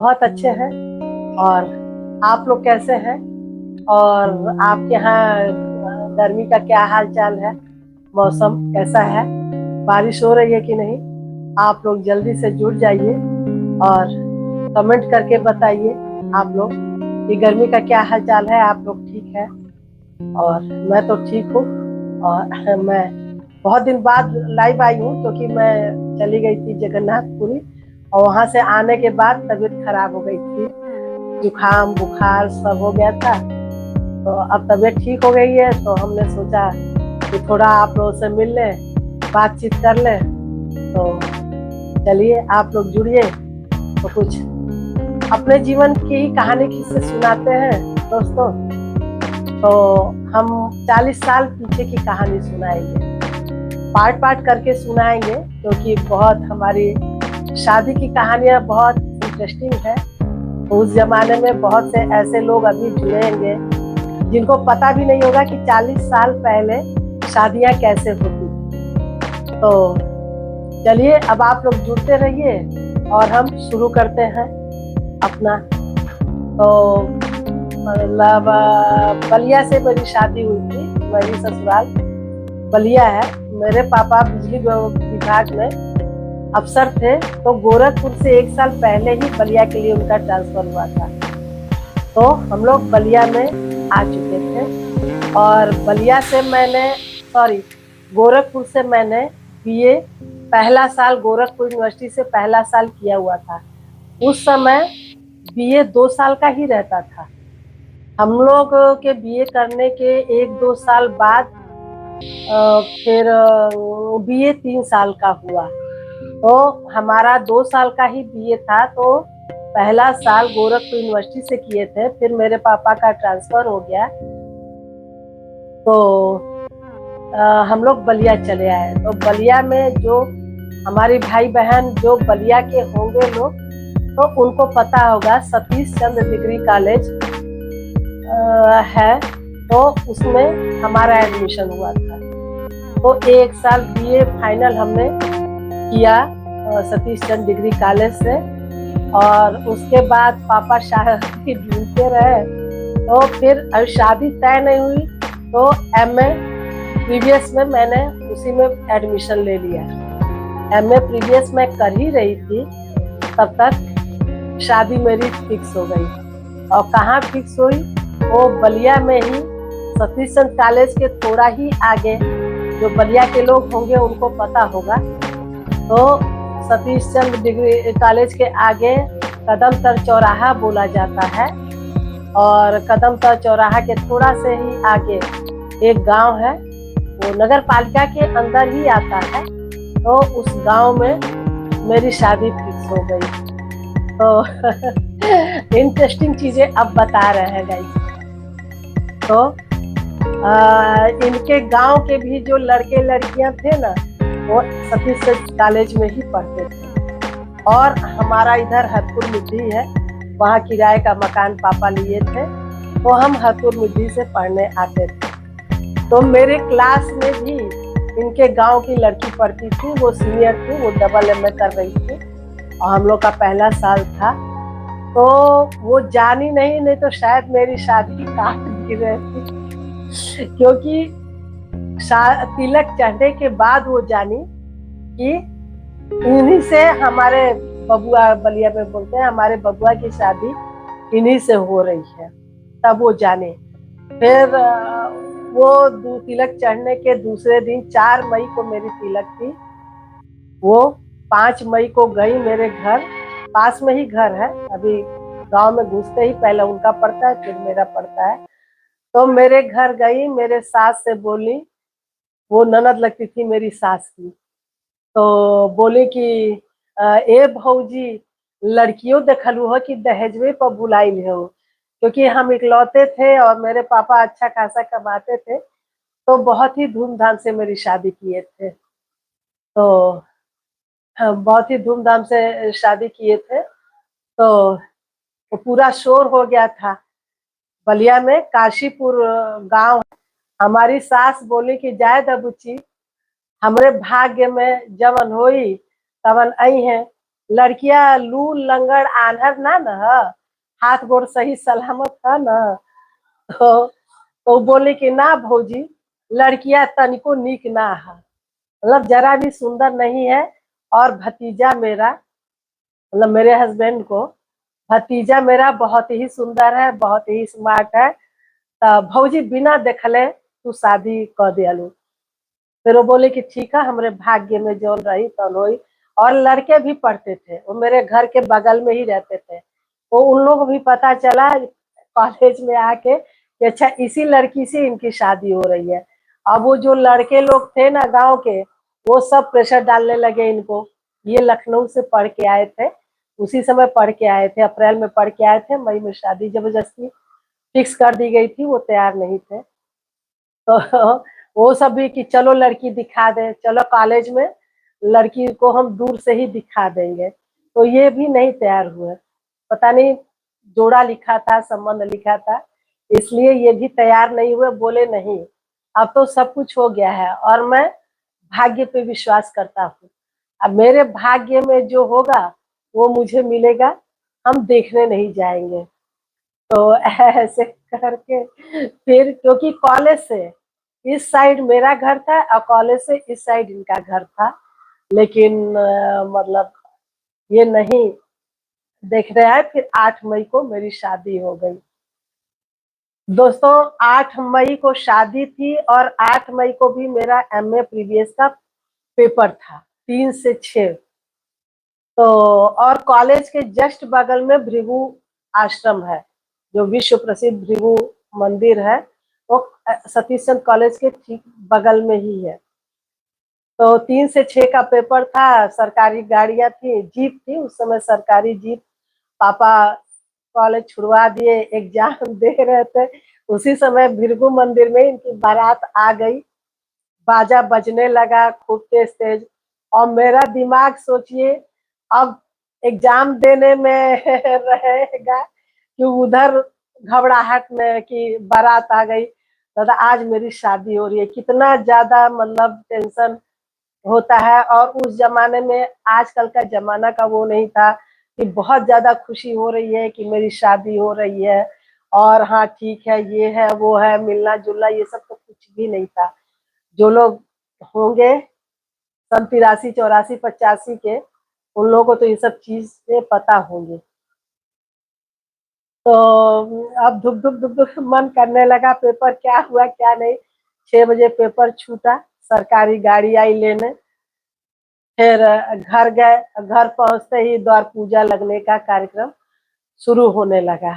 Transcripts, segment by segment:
बहुत अच्छे हैं। और आप लोग कैसे हैं? और आपके यहाँ गर्मी का क्या हाल चाल है? मौसम कैसा है? बारिश हो रही है कि नहीं? आप लोग जल्दी से जुड़ जाइए और कमेंट करके बताइए आप लोग कि गर्मी का क्या हाल चाल है। आप लोग ठीक है? और मैं तो ठीक हूँ। और मैं बहुत दिन बाद लाइव आई हूँ क्योंकि मैं चली गई थी जगन्नाथपुरी, और वहां से आने के बाद तबीयत खराब हो गई थी। जुकाम बुखार सब हो गया था। तो अब तबीयत ठीक हो गई है, तो हमने सोचा कि थोड़ा आप लोगों से मिल लें, बातचीत कर लें। तो चलिए आप लोग जुड़िए, तो कुछ अपने जीवन की ही कहानी किससे सुनाते हैं दोस्तों। तो हम 40 साल पीछे की कहानी सुनाएंगे, पार्ट पार्ट करके सुनाएंगे, क्योंकि बहुत हमारी शादी की कहानियां बहुत इंटरेस्टिंग है। उस जमाने में बहुत से ऐसे लोग अभी जुड़ेंगे जिनको पता भी नहीं होगा कि 40 साल पहले शादियां कैसे होती थी। तो चलिए अब आप लोग जुड़ते रहिए और हम शुरू करते हैं अपना। तो मतलब बलिया से मेरी शादी हुई थी। मेरी ससुराल बलिया है। मेरे पापा बिजली विभाग में अफसर थे, तो गोरखपुर से 1 साल पहले ही बलिया के लिए उनका ट्रांसफर हुआ था। तो हम लोग बलिया में आ चुके थे। और बलिया से मैंने गोरखपुर से मैंने बीए पहला साल गोरखपुर यूनिवर्सिटी से पहला साल किया हुआ था। उस समय बीए 2 साल का ही रहता था। हम लोग के बीए करने के 1-2 साल बाद फिर बीए 3 साल का हुआ। तो हमारा 2 साल का ही बीए था। तो पहला साल गोरखपुर यूनिवर्सिटी से किए थे, फिर मेरे पापा का ट्रांसफर हो गया, तो हम लोग बलिया चले आए। तो बलिया में जो हमारे भाई बहन जो बलिया के होंगे लोग, तो उनको पता होगा सतीश चंद्र डिग्री कॉलेज है, तो उसमें हमारा एडमिशन हुआ था। तो 1 साल बीए फाइनल हमने किया सतीश चंद्र डिग्री कॉलेज से। और उसके बाद पापा शादी ढूंढते रहे, तो फिर अब शादी तय नहीं हुई, तो एमए प्रीवियस में मैंने उसी में एडमिशन ले लिया। एमए प्रीवियस में कर ही रही थी, तब तक शादी मेरी फिक्स हो गई। और कहाँ फिक्स हुई? वो बलिया में ही, सतीश चंद्र कॉलेज के थोड़ा ही आगे। जो बलिया के लोग होंगे उनको पता होगा। तो सतीश चंद्र डिग्री कॉलेज के आगे कदमतर चौराहा बोला जाता है, और कदमतर चौराहा के थोड़ा से ही आगे एक गांव है, वो नगर पालिका के अंदर ही आता है। तो उस गांव में मेरी शादी फिक्स हो गई। तो इंटरेस्टिंग चीजें अब बता रहे हैं गाइस। तो इनके गांव के भी जो लड़के लड़कियां थे ना, वो सतीश चंद्र कॉलेज में ही पढ़ते थे। और हमारा इधर हरपुर मिट्टी है, वहाँ किराए का मकान पापा लिए थे, तो हम हरपुर मिट्टी से पढ़ने आते थे। तो मेरे क्लास में भी इनके गांव की लड़की पढ़ती थी, वो सीनियर थी, वो डबल एमए कर रही थी, और हम लोग का पहला साल था। तो वो जानी नहीं तो शायद मेरी शादी काट दी रहती, क्योंकि तिलक चढ़ने के बाद वो जानी कि इन्हीं से हमारे बबुआ, बलिया में बोलते हैं, हमारे बबुआ की शादी इन्हीं से हो रही है, तब वो जाने। फिर वो तिलक चढ़ने के दूसरे दिन 4 मई को मेरी तिलक थी। वो 5 मई को गई मेरे घर, पास में ही घर है, अभी गांव में घुसते ही पहले उनका पड़ता है फिर मेरा पड़ता है। तो मेरे घर गई, मेरे सास से बोली, वो ननद लगती थी मेरी सास की। तो बोली कि ए भौजी, लड़कियों देखलू हो कि दहेजवे पर बुलाई हो, क्योंकि हम इकलौते थे और मेरे पापा अच्छा खासा कमाते थे, तो बहुत ही धूमधाम से मेरी शादी किए थे। तो बहुत ही धूमधाम से शादी किए थे। तो पूरा शोर हो गया था बलिया में, काशीपुर गांव। हमारी सास बोली कि जाए दबुची, हमरे भाग्य में जवन होई तवन आई है, लड़कियां लू लंगड़ आन्हर ना न ह, हाथ गोड़ सही सलामत है न। तो बोले कि ना भौजी, लड़कियां तनिको नीक ना है, मतलब जरा भी सुंदर नहीं है। और भतीजा मेरा, मतलब मेरे हस्बैंड को, भतीजा मेरा बहुत ही सुंदर है, बहुत ही स्मार्ट है। तो भौजी बिना देखले तू शादी कर दियालू। फिर वो बोले कि ठीक है, हमारे भाग्य में जो रही तो हुई। और लड़के भी पढ़ते थे, वो मेरे घर के बगल में ही रहते थे। तो उन लोग को भी पता चला कॉलेज में आके कि अच्छा इसी लड़की से इनकी शादी हो रही है। अब वो जो लड़के लोग थे ना गांव के, वो सब प्रेशर डालने लगे इनको। ये लखनऊ से पढ़ के आए थे, उसी समय पढ़ के आए थे, अप्रैल में पढ़ के आए थे, मई में शादी जबरदस्ती फिक्स कर दी गई थी, वो तैयार नहीं थे। तो वो सब भी कि चलो लड़की दिखा दे, चलो कॉलेज में लड़की को हम दूर से ही दिखा देंगे। तो ये भी नहीं तैयार हुए, पता नहीं जोड़ा लिखा था, संबंध लिखा था, इसलिए ये भी तैयार नहीं हुए। बोले नहीं, अब तो सब कुछ हो गया है और मैं भाग्य पे विश्वास करता हूँ। अब मेरे भाग्य में जो होगा वो मुझे मिलेगा, हम देखने नहीं जाएंगे। तो ऐसे करके फिर, क्योंकि कॉलेज से इस साइड मेरा घर था और कॉलेज से इस साइड इनका घर था, लेकिन मतलब ये नहीं देख रहा है। फिर 8 मई को मेरी शादी हो गई। दोस्तों 8 मई को शादी थी और 8 मई को भी मेरा एमए प्रीवियस का पेपर था, 3 से 6। तो और कॉलेज के जस्ट बगल में भृगु आश्रम है, जो विश्व प्रसिद्ध भृगु मंदिर है, वो सतीश चंद्र कॉलेज के ठीक बगल में ही है। तो 3 से 6 का पेपर था, सरकारी गाड़ियां थी, जीप थी उस समय, सरकारी जीप। पापा कॉलेज छुड़वा दिए, एग्जाम दे रहे थे, उसी समय भृगु मंदिर में इनकी बारात आ गई। बाजा बजने लगा खूब तेज तेज, और मेरा दिमाग सोचिए अब एग्जाम देने में रहेगा कि उधर घबराहट में कि बारात आ गई, दादा आज मेरी शादी हो रही है, कितना ज्यादा मतलब टेंशन होता है। और उस जमाने में, आजकल का जमाना का वो नहीं था कि बहुत ज्यादा खुशी हो रही है कि मेरी शादी हो रही है और हाँ ठीक है, ये है वो है, मिलना जुलना, ये सब तो कुछ भी नहीं था। जो लोग होंगे सन 83 84 85 के, उन लोगों को तो ये सब चीजें पता होंगी। तो अब धुक धुक धुक धुक मन करने लगा, पेपर क्या हुआ क्या नहीं। 6 बजे पेपर छूटा, सरकारी गाड़ी आई लेने। फिर घर गए, घर पहुंचते ही द्वार पूजा लगने का कार्यक्रम शुरू होने लगा।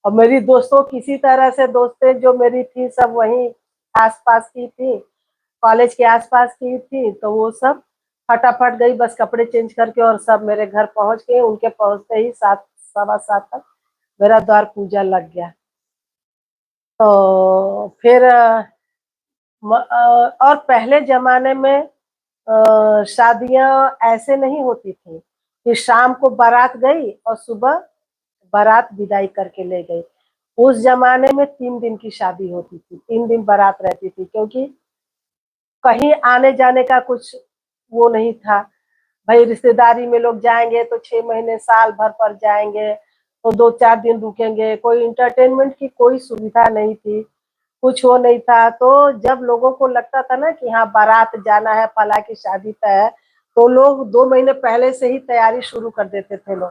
और मेरी दोस्तों किसी तरह से दोस्तें जो मेरी थी सब वहीं आसपास की थी, कॉलेज के आसपास की थी, तो वो सब फटाफट गई बस कपड़े चेंज करके और सब मेरे घर पहुंच गए। उनके पहुंचते ही 7 सवा 7 तक मेरा द्वार पूजा लग गया। तो फिर और पहले जमाने में शादियां ऐसे नहीं होती थी कि शाम को बारात गई और सुबह बारात विदाई करके ले गई। उस जमाने में 3 दिन की शादी होती थी, 3 दिन बारात रहती थी, क्योंकि कहीं आने जाने का कुछ वो नहीं था। भाई रिश्तेदारी में लोग जाएंगे तो 6 महीने साल भर पर जाएंगे, तो 2 4 दिन रुकेंगे, कोई इंटरटेनमेंट की कोई सुविधा नहीं थी, कुछ वो नहीं था। तो जब लोगों को लगता था ना कि हाँ बारात जाना है, फला की शादी तय है, तो लोग 2 महीने पहले से ही तैयारी शुरू कर देते थे लोग।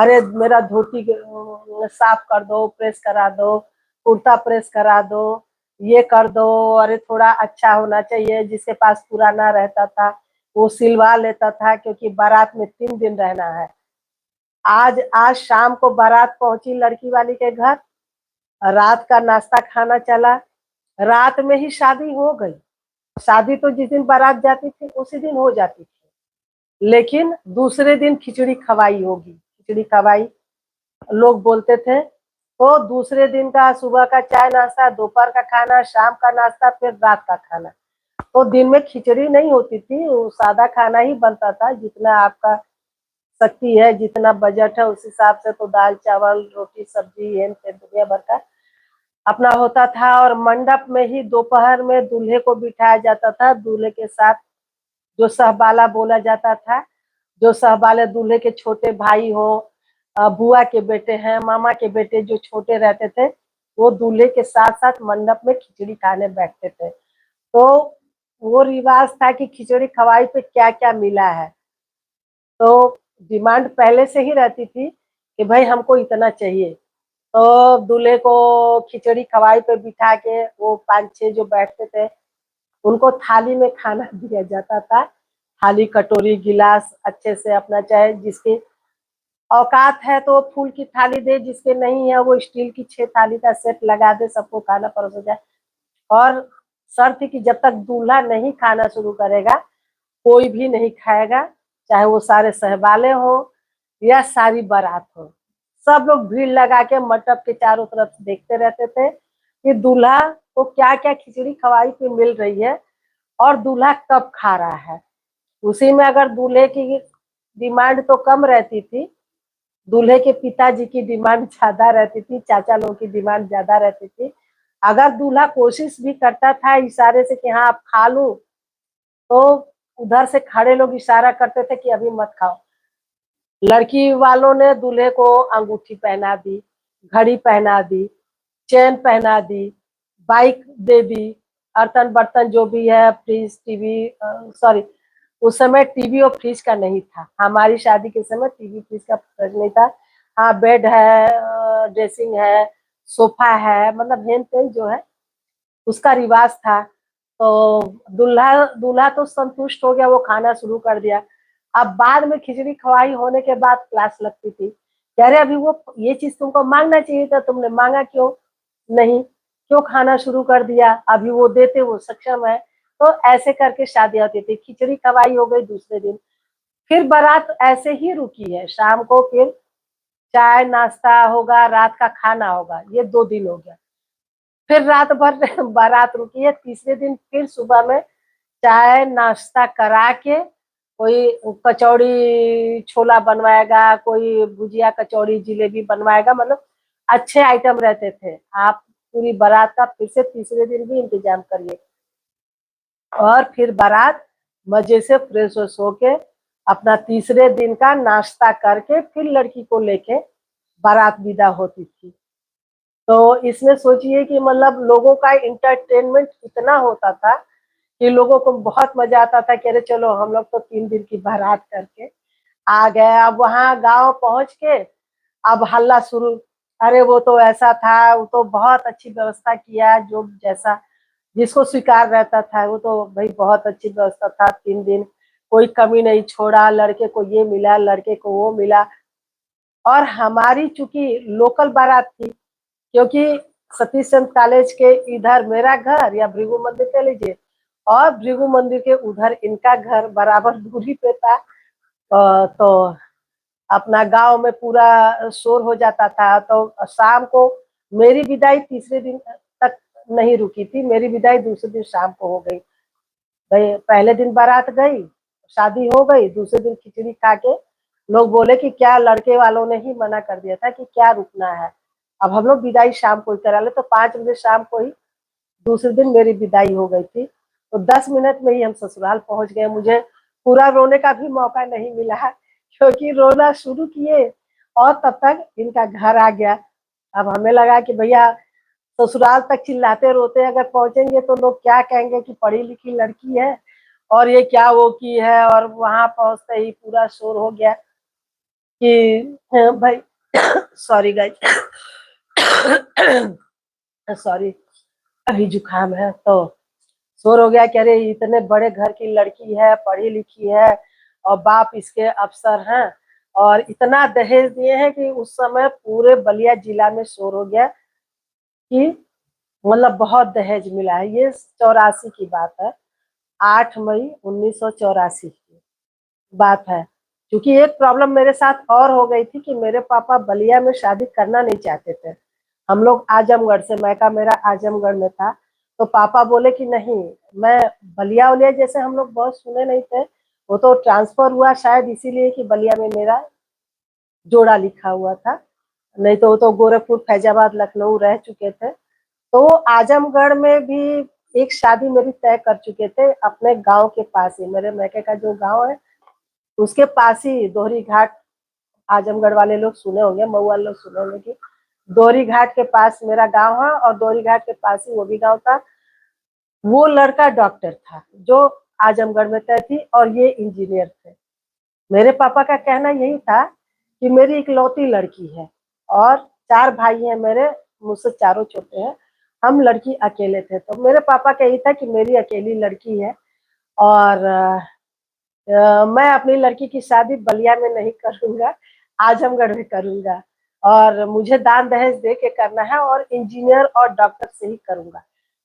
अरे मेरा धोती साफ कर दो, प्रेस करा दो, कुर्ता प्रेस करा दो, ये कर दो, अरे थोड़ा अच्छा होना चाहिए, जिसके पास पुराना रहता था वो सिलवा लेता था, क्योंकि बारात में 3 दिन रहना है। आज आज शाम को बारात पहुंची लड़की वाली के घर, रात का नाश्ता खाना चला, रात में ही शादी हो गई। शादी तो जिस दिन बारात जाती थी उसी दिन हो जाती थी, लेकिन दूसरे दिन खिचड़ी खवाई होगी, खिचड़ी खवाई लोग बोलते थे। तो दूसरे दिन का सुबह का चाय नाश्ता, दोपहर का खाना, शाम का नाश्ता, फिर रात का खाना। तो दिन में खिचड़ी नहीं होती थी, वो सादा खाना ही बनता था, जितना आपका शक्ति है, जितना बजट है उस हिसाब से। तो दाल चावल रोटी सब्जी ये दुनिया भर का अपना होता था। और मंडप में ही दोपहर में दूल्हे को बिठाया जाता था, दूल्हे के साथ जो सहबाला बोला जाता था जो सहबाले दूल्हे के छोटे भाई हो, बुआ के बेटे हैं, मामा के बेटे जो छोटे रहते थे, वो दूल्हे के साथ साथ मंडप में खिचड़ी खाने बैठते थे। तो वो रिवाज था कि खिचड़ी खवाई पे क्या क्या मिला है, तो डिमांड पहले से ही रहती थी कि भाई हमको इतना चाहिए। तो दूल्हे को खिचड़ी खवाई पे बिठा के वो 5-6 जो बैठते थे, उनको थाली में खाना दिया जाता था। थाली, कटोरी, गिलास अच्छे से अपना, चाहे जिसकी औकात है तो फूल की थाली दे, जिसके नहीं है वो स्टील की 6 थाली का सेट लगा दे, सबको खाना परोसा जाए। और शर्त थी कि जब तक दूल्हा नहीं खाना शुरू करेगा, कोई भी नहीं खाएगा, चाहे वो सारे सहबाले हो या सारी बारात हो। सब लोग भीड़ लगा के मंडप के चारों तरफ देखते रहते थे कि दूल्हा को क्या क्या खिचड़ी खवाई पे मिल रही है और दूल्हा कब खा रहा है। उसी में अगर दूल्हे की डिमांड तो कम रहती थी, दूल्हे के पिताजी की डिमांड ज्यादा रहती थी, चाचा लोगों की डिमांड ज्यादा रहती थी। अगर दूल्हा कोशिश भी करता था इशारे से कि हाँ आप खा लो, तो उधर से खड़े लोग इशारा करते थे कि अभी मत खाओ। लड़की वालों ने दूल्हे को अंगूठी पहना दी, घड़ी पहना दी, चेन पहना दी, बाइक दे दी, अर्तन बर्तन जो भी है, फ्रिज, टीवी, सॉरी उस समय टीवी और फ्रिज का नहीं था। हमारी शादी के समय टीवी फ्रिज का प्रचलन नहीं था। हाँ, बेड है, ड्रेसिंग है, सोफा है, मतलब हेन तेन जो है उसका रिवाज था। तो दूल्हा दूल्हा तो संतुष्ट हो गया, वो खाना शुरू कर दिया। अब बाद में खिचड़ी खवाई होने के बाद क्लास लगती थी, कह रहे अभी वो ये चीज तुमको मांगना चाहिए था, तुमने मांगा क्यों नहीं, क्यों खाना शुरू कर दिया, अभी वो देते वो सक्षम है। तो ऐसे करके शादी होती थी। खिचड़ी खवाई हो गई दूसरे दिन, फिर बारात ऐसे ही रुकी है। शाम को फिर चाय नाश्ता होगा, रात का खाना होगा, ये 2 दिन हो गया। फिर रात भर बारात रुकी है, तीसरे दिन फिर सुबह में चाय नाश्ता करा के कोई कचौड़ी छोला बनवाएगा, कोई भुजिया कचौड़ी जिलेबी बनवाएगा, मतलब अच्छे आइटम रहते थे। आप पूरी बारात का फिर से तीसरे दिन भी इंतजाम करिए। और फिर बारात मजे से फ्रेश व्रेश होके अपना तीसरे दिन का नाश्ता करके फिर लड़की को लेके बारात विदा होती थी। तो इसमें सोचिए कि मतलब लोगों का इंटरटेनमेंट इतना होता था कि लोगों को बहुत मजा आता था कि अरे चलो हम लोग तो 3 दिन की बारात करके आ गए। अब वहां गांव पहुंच के अब हल्ला शुरू, अरे वो तो ऐसा था, वो तो बहुत अच्छी व्यवस्था किया, जो जैसा जिसको स्वीकार रहता था वो तो भाई बहुत अच्छी व्यवस्था था। 3 दिन कोई कमी नहीं छोड़ा, लड़के को ये मिला, लड़के को वो मिला। और हमारी चूंकि लोकल बारात थी, क्योंकि सतीश चंद कॉलेज के इधर मेरा घर या भृगु मंदिर कह लीजिए, और भृगु मंदिर के उधर इनका घर बराबर दूरी पे था। तो अपना गांव में पूरा शोर हो जाता था। तो शाम को मेरी विदाई तीसरे दिन तक नहीं रुकी थी, मेरी विदाई दूसरे दिन शाम को हो गई। भाई पहले दिन बारात गई, शादी हो गई, दूसरे दिन खिचड़ी खा के लोग बोले कि क्या लड़के वालों ने ही मना कर दिया था कि क्या रुकना है, अब हम लोग विदाई शाम को ही करा ले। तो 5 बजे शाम को ही दूसरे दिन मेरी विदाई हो गई थी। तो 10 मिनट में ही हम ससुराल पहुंच गए। मुझे पूरा रोने का भी मौका नहीं मिला, क्योंकि रोना शुरू किए और तब तक इनका घर आ गया। अब हमें लगा कि भैया ससुराल तक चिल्लाते रोते अगर पहुंचेंगे तो लोग क्या कहेंगे कि पढ़ी लिखी लड़की है और ये क्या वो की है। और वहां पहुंचते ही पूरा शोर हो गया कि भाई सॉरी गाइस, सॉरी अभी जुकाम है। तो शोर हो गया कि अरे इतने बड़े घर की लड़की है, पढ़ी लिखी है, और बाप इसके अफसर हैं, और इतना दहेज दिए हैं कि उस समय पूरे बलिया जिला में शोर हो गया कि मतलब बहुत दहेज मिला है। ये 84 की बात है, 8 मई 1984 की बात है। क्योंकि एक प्रॉब्लम मेरे साथ और हो गई थी कि मेरे पापा बलिया में शादी करना नहीं चाहते थे। हम लोग आजमगढ़ से, मैका मेरा आजमगढ़ में था, तो पापा बोले कि नहीं, मैं बलिया उलिया जैसे हम लोग बहुत सुने नहीं थे। वो तो ट्रांसफर हुआ शायद इसीलिए कि बलिया में मेरा जोड़ा लिखा हुआ था, नहीं तो वो तो गोरखपुर, फैजाबाद, लखनऊ रह चुके थे। तो आजमगढ़ में भी एक शादी मेरी तय कर चुके थे अपने गांव के पास ही। मेरे मैके का जो गांव है उसके पास ही दोहरी घाट, आजमगढ़ वाले लोग सुने होंगे, मऊ वाले लोग सुने होंगे कि दोहरी घाट के पास मेरा गांव है और दोहरी घाट के पास ही वो भी गांव था। वो लड़का डॉक्टर था जो आजमगढ़ में तय थी और ये इंजीनियर थे। मेरे पापा का कहना यही था कि मेरी इकलौती लड़की है और 4 भाई हैं मेरे, मुझसे चारों छोटे हैं, हम लड़की अकेले थे। तो मेरे पापा का यही था कि मेरी अकेली लड़की है और मैं अपनी लड़की की शादी बलिया में नहीं करूंगा, आजमगढ़ में करूंगा और मुझे दान दहेज दे के करना है और इंजीनियर और डॉक्टर से ही करूंगा,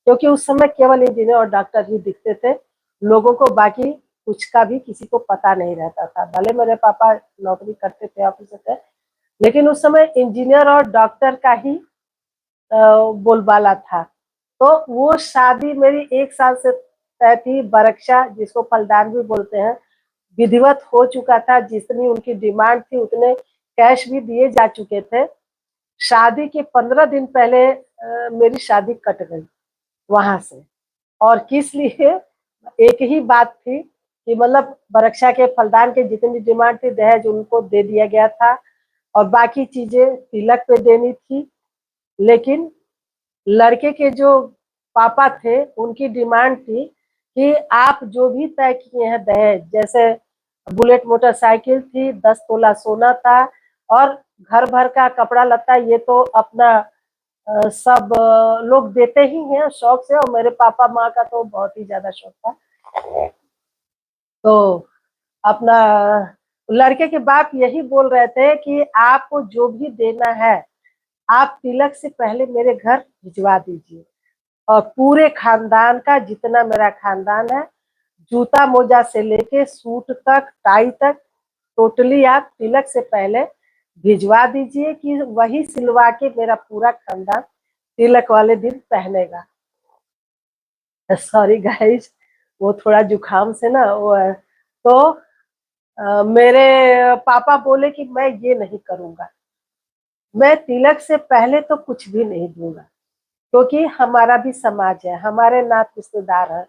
क्योंकि उस समय केवल इंजीनियर और डॉक्टर ही दिखते थे लोगों को, बाकी कुछ का भी किसी को पता नहीं रहता था। भले मेरे पापा नौकरी करते थे, ऑफिसर थे, लेकिन उस समय इंजीनियर और डॉक्टर का ही बोलबाला था। तो वो शादी मेरी 1 साल से तय थी। बरक्षा, जिसको फलदान भी बोलते हैं, विधिवत हो चुका था। जितनी उनकी डिमांड थी उतने कैश भी दिए जा चुके थे। शादी के 15 दिन पहले मेरी शादी कट गई वहां से। और किस लिए? एक ही बात थी कि मतलब बरक्षा के फलदान के जितनी डिमांड थी दहेज उनको दे दिया गया था और बाकी चीजें तिलक पे देनी थी। लेकिन लड़के के जो पापा थे उनकी डिमांड थी कि आप जो भी तय किए हैं दहेज, जैसे बुलेट मोटरसाइकिल थी, 10 तोला सोना था और घर भर का कपड़ा लत्ता, ये तो अपना सब लोग देते ही हैं शौक से, और मेरे पापा माँ का तो बहुत ही ज्यादा शौक था। तो अपना लड़के के बाप यही बोल रहे थे कि आपको जो भी देना है आप तिलक से पहले मेरे घर भिजवा दीजिए और पूरे खानदान का, जितना मेरा खानदान है, जूता मोजा से लेके सूट तक, टाई तक, टोटली आप तिलक से पहले भिजवा दीजिए कि वही सिलवा के मेरा पूरा खानदान तिलक वाले दिन पहनेगा। सॉरी गाइस, वो थोड़ा जुकाम से ना वो है। तो मेरे पापा बोले कि मैं ये नहीं करूंगा, मैं तिलक से पहले तो कुछ भी नहीं दूंगा, क्योंकि हमारा भी समाज है, हमारे नात रिश्तेदार है,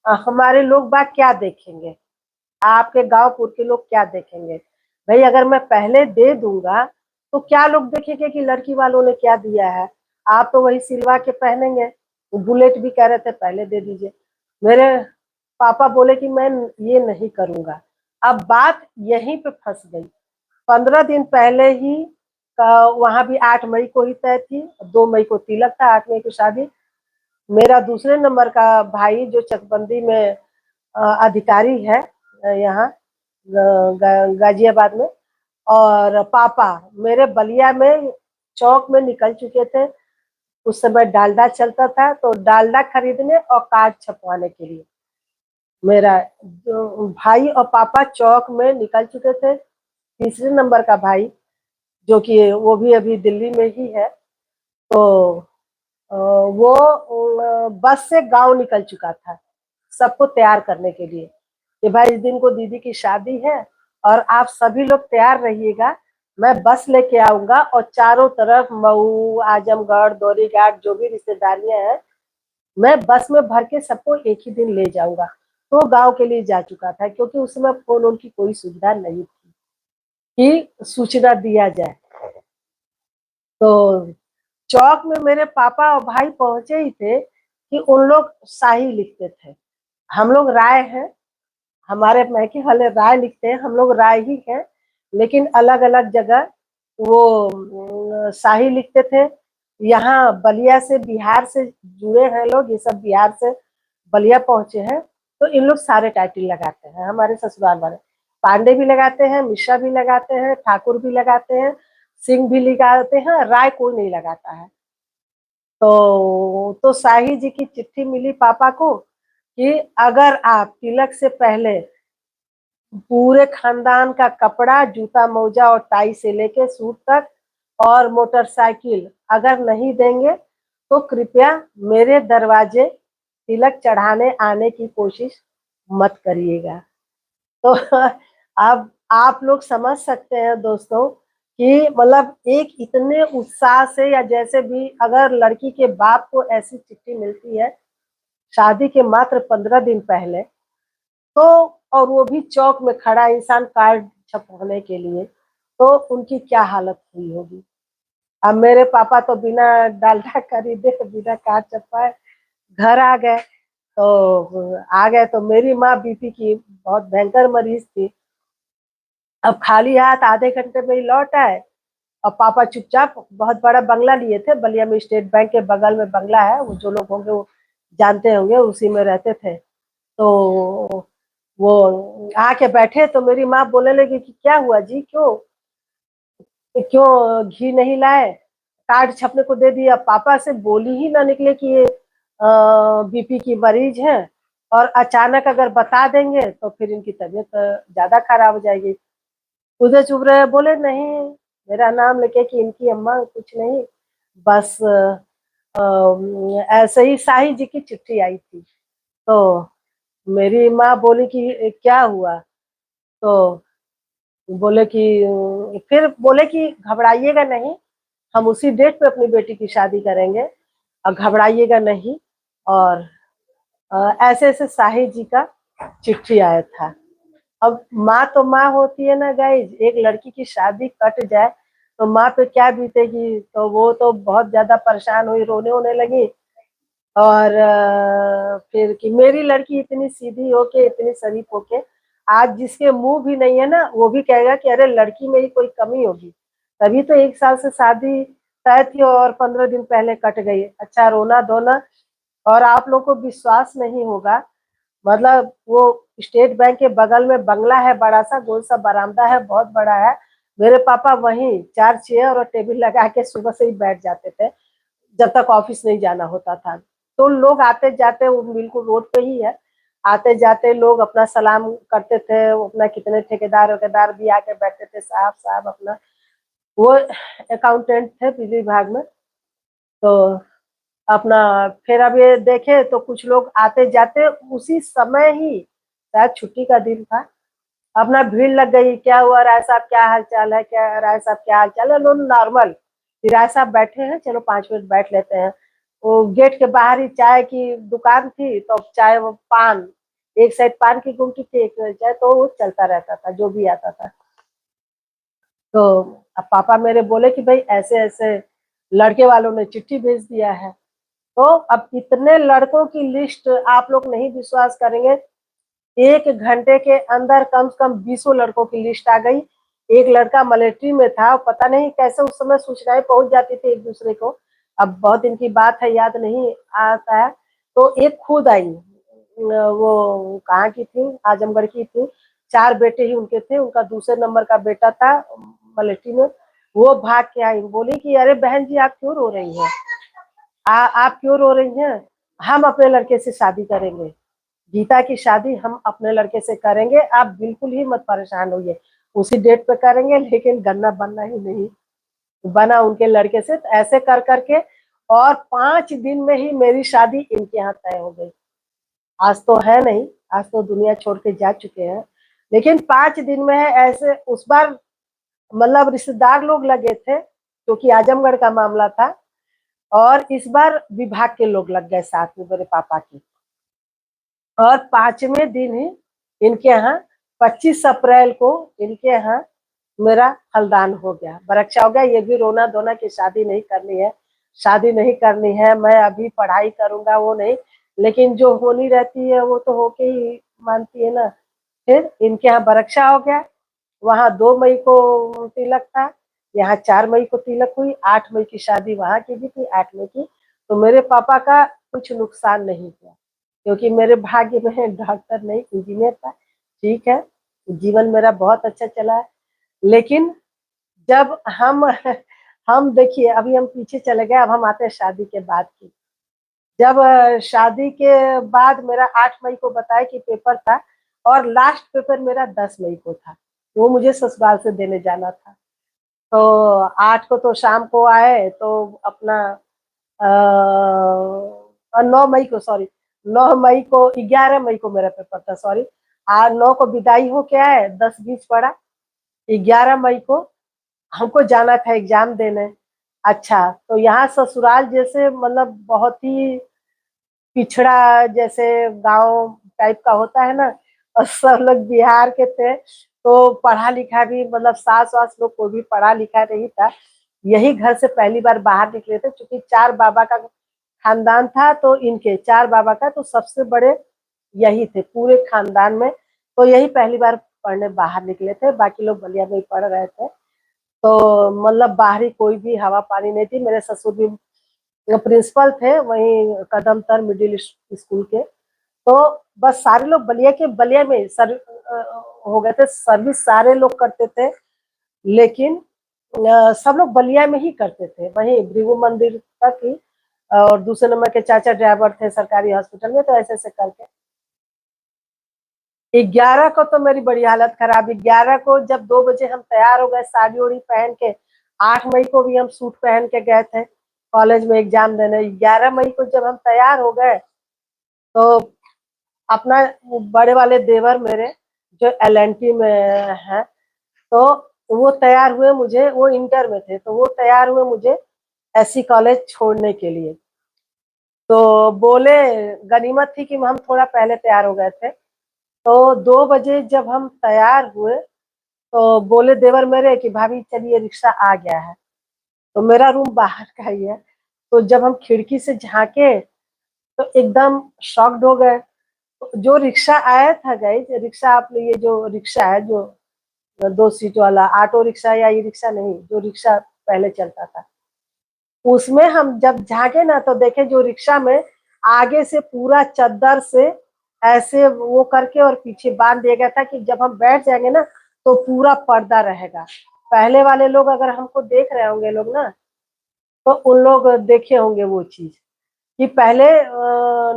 हमारे लोग बात क्या देखेंगे, आपके गांवपुर के लोग क्या देखेंगे। भाई अगर मैं पहले दे दूंगा तो क्या लोग देखेंगे कि लड़की वालों ने क्या दिया है, आप तो वही सिलवा के पहनेंगे। बुलेट भी कह रहे थे पहले दे दीजिए। मेरे पापा बोले कि मैं ये नहीं करूंगा। अब बात यहीं पे फंस गई। 15 दिन पहले ही वहां भी 8 मई को ही तय थी, 2 मई को तिलक था, 8 मई को शादी। मेरा दूसरे नंबर का भाई जो चकबंदी में अधिकारी है यहाँ गाजियाबाद में, और पापा मेरे बलिया में चौक में निकल चुके थे। उस समय डालडा चलता था, तो डालडा खरीदने और कार्ड छपवाने के लिए मेरा जो भाई और पापा चौक में निकल चुके थे। तीसरे नंबर का भाई जो कि वो भी अभी दिल्ली में ही है, तो वो बस से गांव निकल चुका था सबको तैयार करने के लिए कि भाई इस दिन को दीदी की शादी है और आप सभी लोग तैयार रहिएगा, मैं बस लेके आऊंगा और चारों तरफ मऊ, आजमगढ़, दोहरी घाट जो भी रिश्तेदारियां हैं, मैं बस में भर के सबको एक ही दिन ले जाऊंगा। तो गांव के लिए जा चुका था, क्योंकि उस समय फोन उनकी कोई सुविधा नहीं थी कि सूचना दिया जाए। तो चौक में मेरे पापा और भाई पहुंचे ही थे कि उन लोग शाही लिखते थे, हम लोग राय हैं, हमारे मैके वाले राय लिखते हैं, हम लोग राय ही हैं, लेकिन अलग अलग जगह वो शाही लिखते थे। यहाँ बलिया से, बिहार से जुड़े हैं लोग, ये सब बिहार से बलिया पहुंचे हैं, तो इन लोग सारे टाइटल लगाते हैं। हमारे ससुराल वाले पांडे भी लगाते हैं, मिश्रा भी लगाते हैं, ठाकुर भी लगाते हैं, सिंह भी लगाते हैं, राय कोई नहीं लगाता है। तो शाही जी की चिट्ठी मिली पापा को कि अगर आप तिलक से पहले पूरे खानदान का कपड़ा, जूता मोजा और टाई से लेके सूट तक और मोटरसाइकिल अगर नहीं देंगे तो कृपया मेरे दरवाजे तिलक चढ़ाने आने की कोशिश मत करिएगा। तो अब आप लोग समझ सकते हैं दोस्तों कि मतलब एक इतने उत्साह से, या जैसे भी अगर लड़की के बाप को ऐसी चिट्ठी मिलती है शादी के मात्र 15 दिन पहले, तो और वो भी चौक में खड़ा इंसान कार्ड छपवाने के लिए, तो उनकी क्या हालत हुई होगी। अब मेरे पापा तो बिना डालडा खरीदे, बिना कार्ड छपवाए घर आ गए। तो मेरी माँ बीपी की बहुत भयंकर मरीज थी। अब खाली हाथ आधे घंटे में ही लौट आए, और पापा चुपचाप बहुत बड़ा बंगला लिए थे, बलिया में स्टेट बैंक के बगल में बंगला है, वो जो लोग होंगे वो जानते होंगे, उसी में रहते थे। तो वो आके बैठे तो मेरी माँ बोलने लगी कि क्या हुआ जी, क्यों क्यों घी नहीं लाए, कार्ड छपने को दे दिया। पापा से बोली ही ना निकले कि ये बीपी की मरीज है, और अचानक अगर बता देंगे तो फिर इनकी तबीयत ज्यादा खराब हो जाएगी। उधर चुप रहे, बोले नहीं, मेरा नाम लेके कि इनकी अम्मा कुछ नहीं, बस ऐसे ही साही जी की चिट्ठी आई थी। तो मेरी माँ बोली कि क्या हुआ, तो बोले कि फिर बोले कि घबराइएगा नहीं, हम उसी डेट पे अपनी बेटी की शादी करेंगे, और घबराइएगा नहीं। और ऐसे ऐसे साहिर जी का चिट्ठी आया था। अब माँ तो माँ होती है ना गाइज, एक लड़की की शादी कट जाए तो माँ पे क्या बीतेगी। तो वो तो बहुत ज्यादा परेशान हुई, रोने होने लगी। और फिर कि मेरी लड़की इतनी सीधी होके, इतनी शरीफ होके, आज जिसके मुंह भी नहीं है ना, वो भी कहेगा कि अरे लड़की में ही कोई कमी होगी, तभी तो 1 साल से शादी तय थी और 15 दिन पहले कट गई। अच्छा, रोना धोना। और आप लोग को विश्वास नहीं होगा, मतलब वो स्टेट बैंक के बगल में बंगला है, बड़ा सा गोल सा बरामदा है, बहुत बड़ा है। मेरे पापा वहीं 4 चेयर और टेबल लगा के सुबह से ही बैठ जाते थे, जब तक ऑफिस नहीं जाना होता था। तो लोग आते जाते, वो बिल्कुल रोड पे ही है, आते जाते लोग अपना सलाम करते थे। अपना कितने ठेकेदार वकेदार भी आके बैठते थे, साहब साहब अपना। वो अकाउंटेंट थे बिजली विभाग में। तो अपना फिर अब ये देखे तो कुछ लोग आते जाते उसी समय ही, शायद छुट्टी का दिन था, अपना भीड़ लग गई। क्या हुआ राय साहब, क्या हाल चाल है, क्या राय साहब क्या हाल चाल है, लोग नॉर्मल, राय साहब बैठे हैं, चलो 5 मिनट बैठ लेते हैं। वो गेट के बाहर ही चाय की दुकान थी, तो चाय वो पान, एक साइड पान की गुमटी थी, एक साइड चाय, तो वो चलता रहता था जो भी आता था। तो अब पापा मेरे बोले कि भाई ऐसे ऐसे लड़के वालों ने चिट्ठी भेज दिया है। तो अब इतने लड़कों की लिस्ट, आप लोग नहीं विश्वास करेंगे, 1 घंटे के अंदर कम से कम 20 लड़कों की लिस्ट आ गई। एक लड़का मिलिट्री में था, पता नहीं कैसे उस समय सूचनाएं पहुंच जाती थी एक दूसरे को, अब बहुत दिन की बात है, याद नहीं आता है। तो एक खुद आई, वो कहाँ की थी, आजमगढ़ की थी, 4 बेटे ही उनके थे, उनका दूसरे नंबर का बेटा था मिलिट्री में। वो भाग के आई, बोली कि अरे बहन जी आप क्यों रो रही हैं, आप क्यों रो रही हैं, हम अपने लड़के से शादी करेंगे, गीता की शादी हम अपने लड़के से करेंगे, आप बिल्कुल ही मत परेशान होइए, उसी डेट पे करेंगे, लेकिन गन्ना बनना ही नहीं बना उनके लड़के से। तो ऐसे कर करके और 5 दिन में ही मेरी शादी इनके यहाँ तय हो गई। आज तो है नहीं, आज तो दुनिया छोड़ के जा चुके हैं, लेकिन 5 दिन में है ऐसे। उस बार मतलब रिश्तेदार लोग लगे थे, क्योंकि आजमगढ़ का मामला था, और इस बार विभाग के लोग लग गए साथ में मेरे पापा के। और 5वें दिन ही इनके यहाँ 25 अप्रैल को इनके यहाँ मेरा हल्दान हो गया, बरक्षा हो गया। ये भी रोना धोना कि शादी नहीं करनी है, शादी नहीं करनी है, मैं अभी पढ़ाई करूंगा, वो नहीं, लेकिन जो होनी रहती है वो तो होके ही मानती है ना। फिर इनके यहाँ बरक्षा हो गया, वहाँ 2 मई को तिलक था, यहाँ 4 मई को तिलक हुई, 8 मई की शादी वहाँ की भी थी, 8 मई की। तो मेरे पापा का कुछ नुकसान नहीं हुआ, क्योंकि मेरे भाग्य में डॉक्टर नहीं इंजीनियर था। ठीक है, जीवन मेरा बहुत अच्छा चला है। लेकिन जब हम देखिए, अभी हम पीछे चले गए, अब हम आते हैं शादी के बाद की। जब शादी के बाद मेरा 8 मई को बताया कि पेपर था, और लास्ट पेपर मेरा 10 मई को था, वो मुझे ससुराल से देने जाना था। तो 8 को तो शाम को आए, तो अपना 9 मई को, सॉरी 9 मई को, 11 मई को मेरा पेपर था, सॉरी। 9 को विदाई हो के आए, 10 बीच पड़ा, 11 मई को हमको जाना था एग्जाम देने। अच्छा, तो यहाँ ससुराल जैसे मतलब बहुत ही पिछड़ा जैसे गांव टाइप का होता है ना, और सब लोग बिहार के थे, तो पढ़ा लिखा भी मतलब सास वास लोग को भी पढ़ा लिखा नहीं था। यही घर से पहली बार बाहर निकले थे, क्योंकि 4 बाबा का खानदान था, तो इनके 4 बाबा का तो सबसे बड़े यही थे पूरे खानदान में। तो यही पहली बार पढ़ने बाहर निकले थे, बाकी लोग बलिया में ही पढ़ रहे थे। तो मतलब बाहरी कोई भी हवा पानी नहीं थी। मेरे ससुर भी प्रिंसिपल थे वहीं कदमतर मिडिल स्कूल के। तो बस सारे लोग बलिया में हो गए थे, सर्विस सारे लोग करते थे। लेकिन सब लोग बलिया में ही करते थे, वहीं भृगु मंदिर तक ही। और दूसरे नंबर के चाचा ड्राइवर थे सरकारी हॉस्पिटल में, तो ऐसे ऐसे करके 11 को तो मेरी बड़ी हालत खराब। 11 को जब 2 बजे हम तैयार हो गए साड़ी ओड़ी पहन के, 8 मई को भी हम सूट पहन के गए थे कॉलेज में एग्जाम देने। 11 मई को जब हम तैयार हो गए, तो अपना बड़े वाले देवर मेरे जो LNT में है, तो वो तैयार हुए मुझे, वो इंटर में थे, तो वो तैयार हुए मुझे SC कॉलेज छोड़ने के लिए। तो बोले, गनीमत थी कि हम थोड़ा पहले तैयार हो गए थे। तो 2 बजे जब हम तैयार हुए, तो बोले देवर मेरे कि भाभी चलिए रिक्शा आ गया है। तो मेरा रूम बाहर का ही है। तो जब हम खिड़की से झांके, तो एकदम शॉक्ड हो गए। तो जो रिक्शा आया था गाइस, रिक्शा आप ये जो रिक्शा है, जो 2 सीट वाला ऑटो रिक्शा या ई रिक्शा नहीं, जो रिक्शा पहले चलता था, उसमें हम जब झांके ना, तो देखे जो रिक्शा में आगे से पूरा चद्दर से ऐसे वो करके और पीछे बांध दिया गया था कि जब हम बैठ जाएंगे ना, तो पूरा पर्दा रहेगा। पहले वाले लोग अगर हमको देख रहे होंगे लोग ना, तो उन लोग देखे होंगे वो चीज कि पहले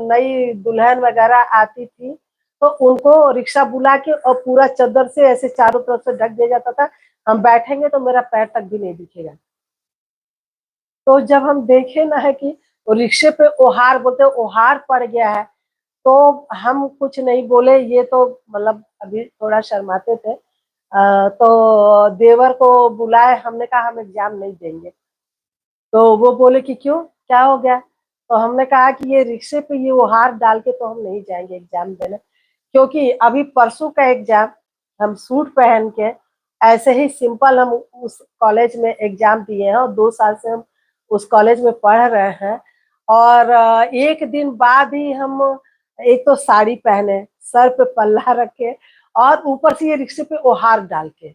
नई दुल्हन वगैरह आती थी, तो उनको रिक्शा बुला के और पूरा चद्दर से ऐसे चारों तरफ से ढक दिया जाता था। हम बैठेंगे तो मेरा पैर तक भी नहीं दिखेगा। तो जब हम देखे ना है कि रिक्शे पे ओहार बोलते ओहार पड़ गया है, तो हम कुछ नहीं बोले। ये तो मतलब अभी थोड़ा शर्माते थे। तो देवर को बुलाए, हमने कहा हम एग्जाम नहीं देंगे। तो वो बोले कि क्यों, क्या हो गया? तो हमने कहा कि ये रिक्शे पे ये ओहार डाल के तो हम नहीं जाएंगे एग्जाम देने, क्योंकि अभी परसों का एग्जाम हम सूट पहन के ऐसे ही सिंपल हम उस कॉलेज में एग्जाम दिए हैं, और 2 साल से हम उस कॉलेज में पढ़ रहे हैं। और एक दिन बाद ही हम एक तो साड़ी पहने, सर पे पल्ला रखे, और ऊपर से ये रिक्शे पे ओहार डाल के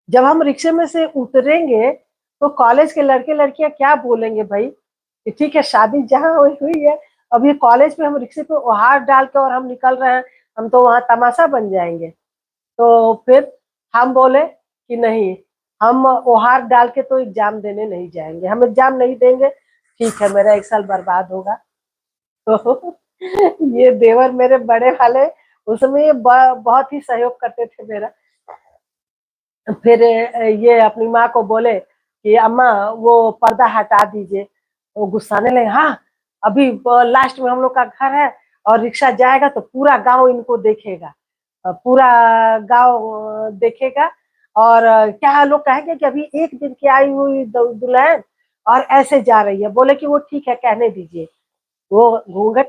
जब हम रिक्शे में से उतरेंगे, तो कॉलेज के लड़के लड़कियां क्या बोलेंगे भाई कि ठीक है शादी जहाँ हुई हुई है, अब ये कॉलेज में हम रिक्शे पे ओहार डाल के और हम निकल रहे हैं, हम तो वहां तमाशा बन जाएंगे। तो फिर हम बोले कि नहीं, हम ओहार डाल के तो एग्जाम देने नहीं जाएंगे, हम एग्जाम नहीं देंगे। ठीक है, मेरा 1 साल बर्बाद होगा। तो ये देवर मेरे बड़े वाले उसमें ये बहुत ही सहयोग करते थे मेरा। फिर ये अपनी माँ को बोले कि अम्मा वो पर्दा हटा दीजिए। वो गुस्साने लगे, हाँ अभी लास्ट में हम लोग का घर है, और रिक्शा जाएगा तो पूरा गांव इनको देखेगा, पूरा गांव देखेगा। और क्या लोग कहेंगे कि अभी एक दिन की आई हुई दुल्हन और ऐसे जा रही है। बोले कि वो ठीक है, कहने दीजिए, वो घूंघट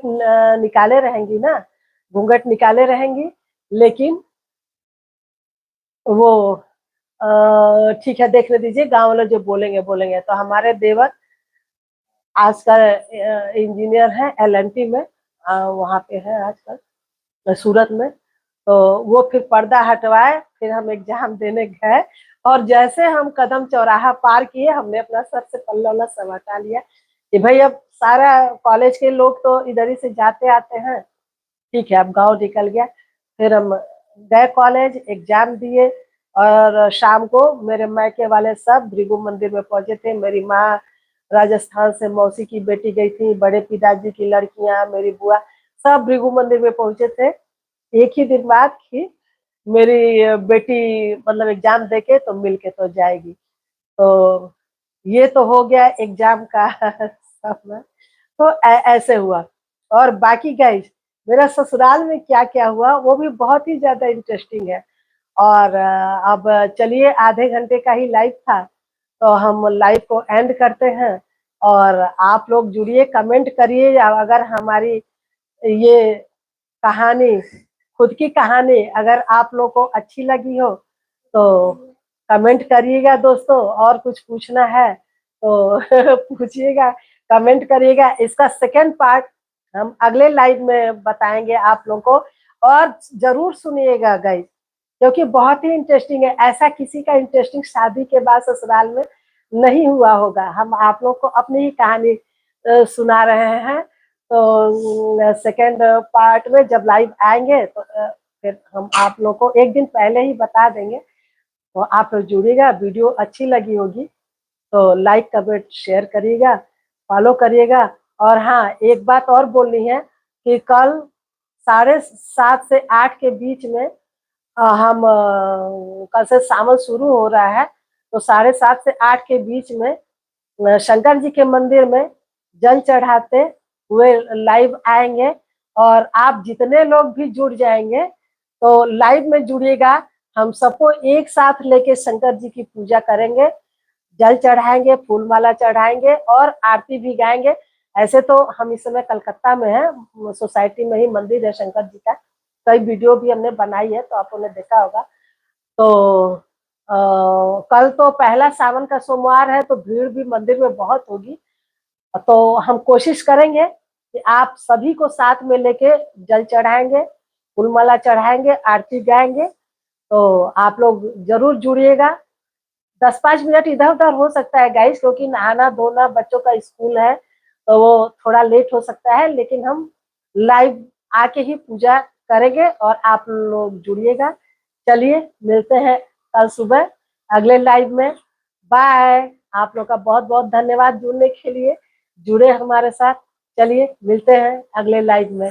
निकाले रहेंगी ना, घूंघट निकाले रहेंगी। लेकिन वो ठीक है, देखने दीजिए, गांव वाले जो बोलेंगे बोलेंगे। तो हमारे देवर आजकल इंजीनियर है LNT में, वहाँ पे है आजकल सूरत में। तो वो फिर पर्दा हटवाए, फिर हम एग्जाम देने गए। और जैसे हम कदम चौराहा पार किए, हमने अपना सर से पल्ला वल्ला सब हटा लिया कि भाई अब सारा कॉलेज के लोग तो इधर ही से जाते आते हैं, ठीक है अब गांव निकल गया। फिर हम गए कॉलेज, एग्जाम दिए। और शाम को मेरे मायके वाले सब भृगु मंदिर में पहुंचे थे। मेरी माँ राजस्थान से, मौसी की बेटी गई थी, बड़े पिताजी की लड़कियां, मेरी बुआ, सब भृगु मंदिर में पहुंचे थे। एक ही दिन बाद की मेरी बेटी मतलब एग्जाम देके तो मिल के तो जाएगी। तो ये तो हो गया एग्जाम का समय। तो ऐसे हुआ। और बाकी गाइस, मेरा ससुराल में क्या क्या हुआ वो भी बहुत ही ज्यादा इंटरेस्टिंग है। और अब चलिए, आधे घंटे का ही लाइव था, तो हम लाइव को एंड करते हैं। और आप लोग जुड़िए, कमेंट करिए, अगर हमारी ये कहानी खुद की कहानी अगर आप लोग को अच्छी लगी हो तो कमेंट करिएगा दोस्तों। और कुछ पूछना है तो पूछिएगा, कमेंट करिएगा। इसका सेकंड पार्ट हम अगले लाइव में बताएंगे आप लोगों को, और जरूर सुनिएगा गाइस, क्योंकि बहुत ही इंटरेस्टिंग है। ऐसा किसी का इंटरेस्टिंग शादी के बाद ससुराल में नहीं हुआ होगा। हम आप लोग को अपनी ही कहानी सुना रहे हैं। तो सेकंड पार्ट में जब लाइव आएंगे तो फिर हम आप लोग को एक दिन पहले ही बता देंगे। तो आप लोग जुड़िएगा। वीडियो अच्छी लगी होगी तो लाइक कमेंट शेयर करिएगा, फॉलो करिएगा। और हाँ, एक बात और बोलनी है कि कल 7:30 से 8 के बीच में हम कल से सावन शुरू हो रहा है, तो 7:30 से 8 के बीच में शंकर जी के मंदिर में जल चढ़ाते हुए लाइव आएंगे। और आप जितने लोग भी जुड़ जाएंगे तो लाइव में जुड़िएगा। हम सबको एक साथ लेके शंकर जी की पूजा करेंगे, जल चढ़ाएंगे, फूल माला चढ़ाएंगे और आरती भी गाएंगे। ऐसे तो हम इस समय कलकत्ता में है, सोसाइटी में ही मंदिर है शंकर जी का। कई वीडियो भी हमने बनाई है तो आप लोगों ने देखा होगा। तो कल तो पहला सावन का सोमवार है, तो भीड़ भी मंदिर में बहुत होगी। तो हम कोशिश करेंगे कि आप सभी को साथ में लेके जल चढ़ाएंगे, फूल माला चढ़ाएंगे, आरती गाएंगे। तो आप लोग जरूर जुड़िएगा। 10-5 मिनट इधर उधर हो सकता है गाइस, क्योंकि नहाना धोना बच्चों का स्कूल है तो वो थोड़ा लेट हो सकता है, लेकिन हम लाइव आके ही पूजा करेंगे और आप लोग जुड़िएगा। चलिए मिलते हैं कल सुबह अगले लाइव में। बाय। आप लोग का बहुत बहुत धन्यवाद जुड़ने के लिए, जुड़े हमारे साथ। चलिए मिलते हैं अगले लाइव में।